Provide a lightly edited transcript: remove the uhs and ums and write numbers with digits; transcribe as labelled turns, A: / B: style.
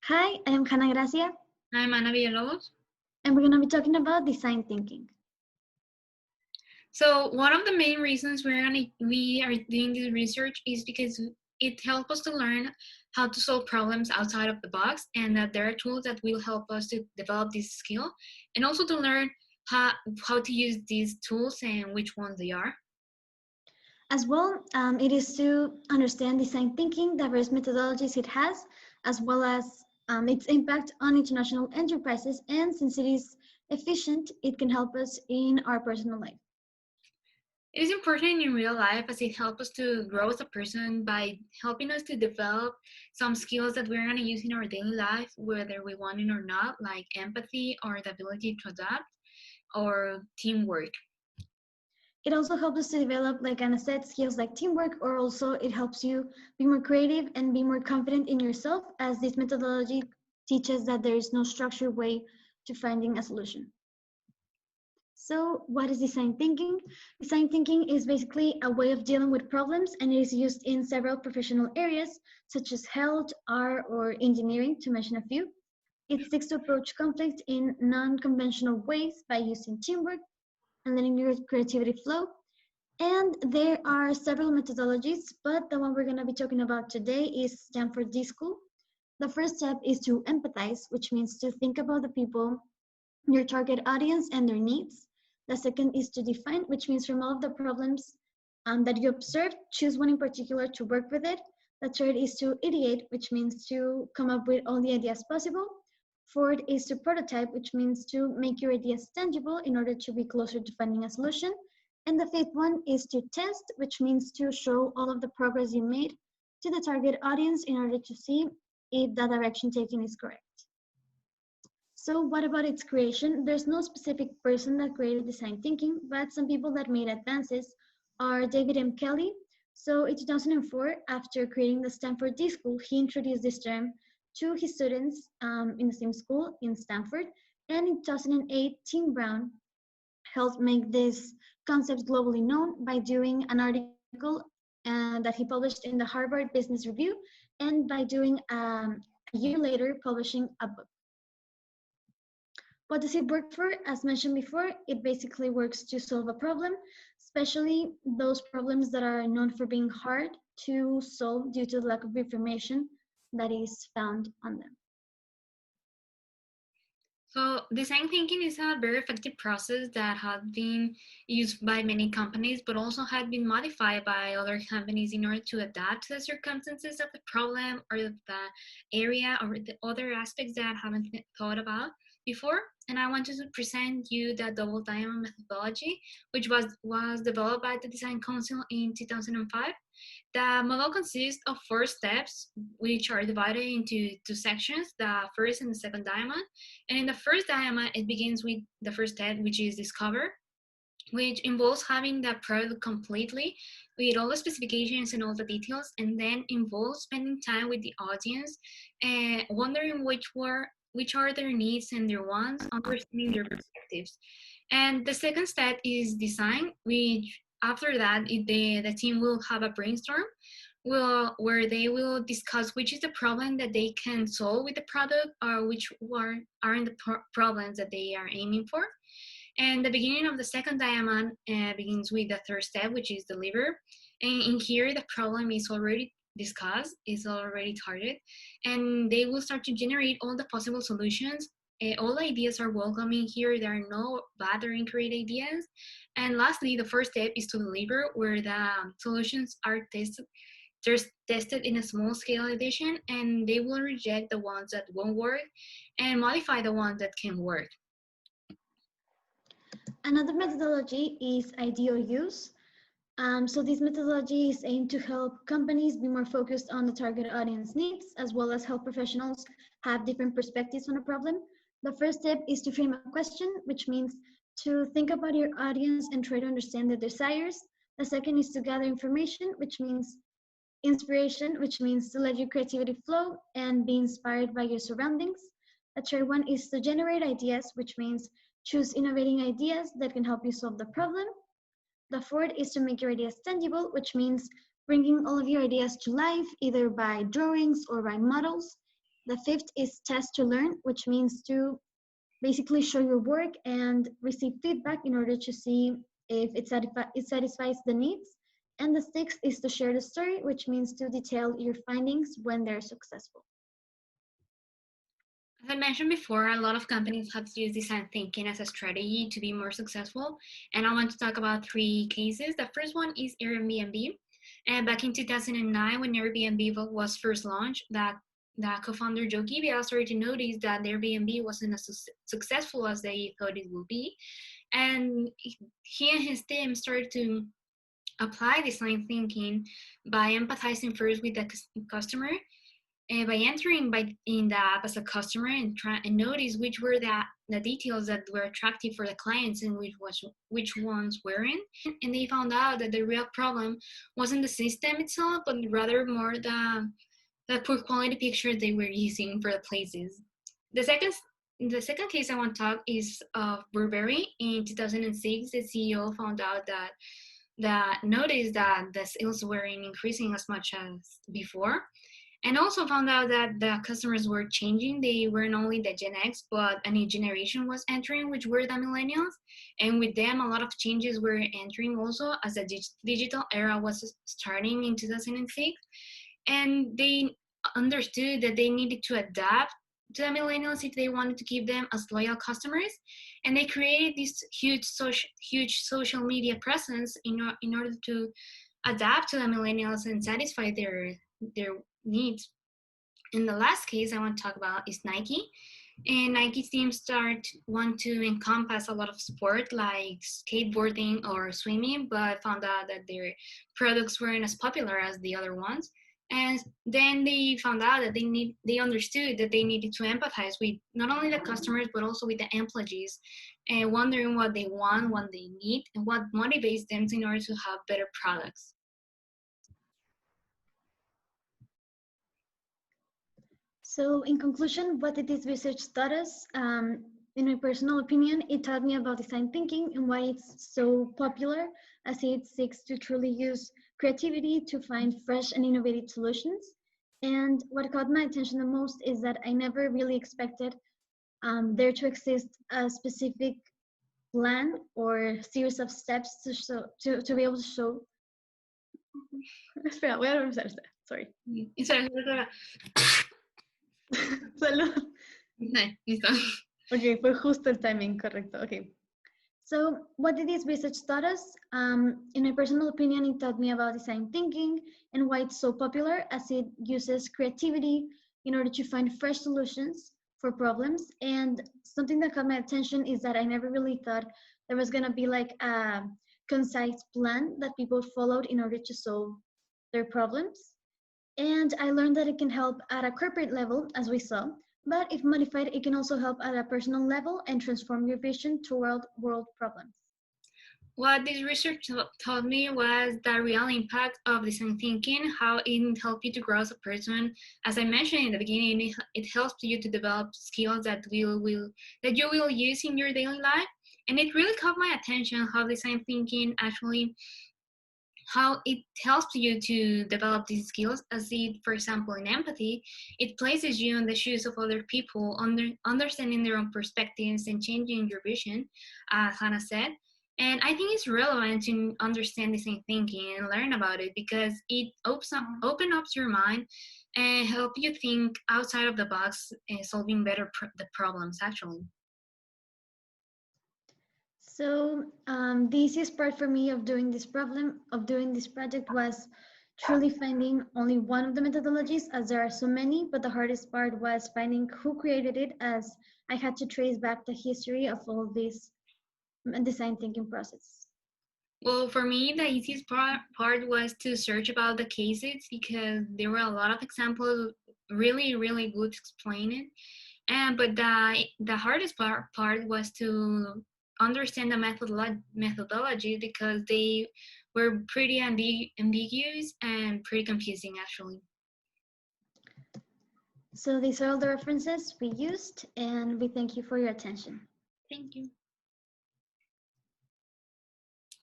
A: Hi, I'm Gracia,
B: I'm Ana Villalobos.
A: and we're going to be talking about design thinking.
B: So one of the main reasons we are doing this research is because it helps us to learn how to solve problems outside of the box, and that there are tools that will help us to develop this skill, and also to learn how to use these tools and which ones they are.
A: As well, it is to understand design thinking, diverse methodologies it has, as well as its impact on international enterprises. And since it is efficient, it can help us in our personal life.
B: It is important in real life as it helps us to grow as a person by helping us to develop some skills that we're going to use in our daily life, whether we want it or not, like empathy or the ability to adapt or teamwork.
A: It also helps us to develop, like Anna said, skills like teamwork, or also it helps you be more creative and be more confident in yourself, as this methodology teaches that there is no structured way to finding a solution. So what is design thinking? Design thinking is basically a way of dealing with problems, and it is used in several professional areas such as health, art, or engineering, to mention a few. It seeks to approach conflict in non-conventional ways by using teamwork and letting your creativity flow. And there are several methodologies, but the one we're going to be talking about today is Stanford D School. The first step is to empathize, which means to think about the people, your target audience, and their needs. The second is to define, which means from all of the problems that you observed, choose one in particular to work with it. The third is to ideate, which means to come up with all the ideas possible. Fourth is to prototype, which means to make your ideas tangible in order to be closer to finding a solution. And the fifth one is to test, which means to show all of the progress you made to the target audience in order to see if the direction taken is correct. So what about its creation? There's no specific person that created design thinking, but some people that made advances are David M. Kelly. So in 2004, after creating the Stanford D School, he introduced this term to his students in the same school in Stanford. And in 2008, Tim Brown helped make this concept globally known by doing an article that he published in the Harvard Business Review, and by doing a year later publishing a book. What does it work for? As mentioned before, it basically works to solve a problem, especially those problems that are known for being hard to solve due to the lack of information that is found on them.
B: So design thinking is a very effective process that has been used by many companies, but also has been modified by other companies in order to adapt to the circumstances of the problem or the area or the other aspects that haven't been thought about before. And I wanted to present you the double diamond methodology, which was developed by the Design Council in 2005. The model consists of 4 steps, which are divided into 2 sections, the first and the second diamond. And in the first diamond, it begins with the first step, which is discover, which involves having the product completely with all the specifications and all the details, and then involves spending time with the audience and wondering which are their needs and their wants, understanding their perspectives. And the second step is design, which after that, the team will have a brainstorm where they will discuss which is the problem that they can solve with the product, or which are the problems that they are aiming for. And the beginning of the second diamond begins with the third step, which is deliver. And in here, the problem is already discussed, is already targeted, and they will start to generate all the possible solutions. All ideas are welcome in here. There are no bad or incorrect ideas. And lastly, the first step is to deliver, where the solutions are tested. They're tested in a small scale edition, and they will reject the ones that won't work and modify the ones that can work.
A: Another methodology is ideal use. So this methodology is aimed to help companies be more focused on the target audience needs, as well as help professionals have different perspectives on a problem. The first step is to frame a question, which means to think about your audience and try to understand their desires. The second is to gather information, which means inspiration, which means to let your creativity flow and be inspired by your surroundings. The third one is to generate ideas, which means choose innovating ideas that can help you solve the problem. The fourth is to make your ideas tangible, which means bringing all of your ideas to life, either by drawings or by models. The fifth is test to learn, which means to basically show your work and receive feedback in order to see if it satisfies the needs. And the sixth is to share the story, which means to detail your findings when they're successful.
B: As I mentioned before, a lot of companies have used design thinking as a strategy to be more successful. And I want to talk about three cases. The first one is Airbnb. And back in 2009, when Airbnb was first launched, the co-founder Joe Gibbia started to notice that Airbnb wasn't as successful as they thought it would be. And he and his team started to apply design thinking by empathizing first with the customer, by entering in the app as a customer and try and notice which were the details that were attractive for the clients and which ones weren't. And they found out that the real problem wasn't the system itself, but rather more the poor quality pictures they were using for the places. The second case I want to talk is of Burberry. In 2006, the CEO found out that noticed that the sales weren't increasing as much as before, and also found out that the customers were changing. They weren't only the Gen X, but a new generation was entering, which were the millennials. And with them, a lot of changes were entering also as the digital era was starting in 2006. And they understood that they needed to adapt to the millennials if they wanted to keep them as loyal customers. And they created this huge social media presence in order to adapt to the millennials and satisfy their needs. And the last case I want to talk about is Nike. And Nike's team want to encompass a lot of sport like skateboarding or swimming, but found out that their products weren't as popular as the other ones. And then they found out that they understood that they needed to empathize with not only the customers but also with the employees, and wondering what they want, what they need, and what motivates them in order to have better products.
A: So in conclusion, what did this research taught us? In my personal opinion, it taught me about design thinking and why it's so popular, as it seeks to truly use creativity to find fresh and innovative solutions. And what caught my attention the most is that I never really expected there to exist a specific plan or series of steps to be able to show. Espera, voy a empezar. Sorry. Salud.
B: Listo.
A: Okay, fue justo el timing, correcto. Okay. So what did this research taught us? In my personal opinion, it taught me about design thinking and why it's so popular, as it uses creativity in order to find fresh solutions for problems. And something that caught my attention is that I never really thought there was gonna be like a concise plan that people followed in order to solve their problems. And I learned that it can help at a corporate level, as we saw, but if modified, it can also help at a personal level and transform your vision toward world problems.
B: What this research taught me was the real impact of design thinking, how it helped you to grow as a person. As I mentioned in the beginning, it helps you to develop skills that you will use in your daily life. And it really caught my attention how design thinking actually, how it helps you to develop these skills, as it, for example, in empathy, it places you in the shoes of other people, understanding their own perspectives and changing your vision, as Hannah said. And I think it's relevant to understand design thinking and learn about it, because it opens up your mind and help you think outside of the box, solving better the problems actually.
A: So the easiest part for me of doing this project was truly finding only one of the methodologies, as there are so many, but the hardest part was finding who created it, as I had to trace back the history of all this design thinking process.
B: Well, for me, the easiest part was to search about the cases, because there were a lot of examples really, really good explaining. But the hardest part was to understand the methodology, because they were pretty ambiguous and pretty confusing actually.
A: So these are all the references we used, and we thank you for your attention.
B: Thank you.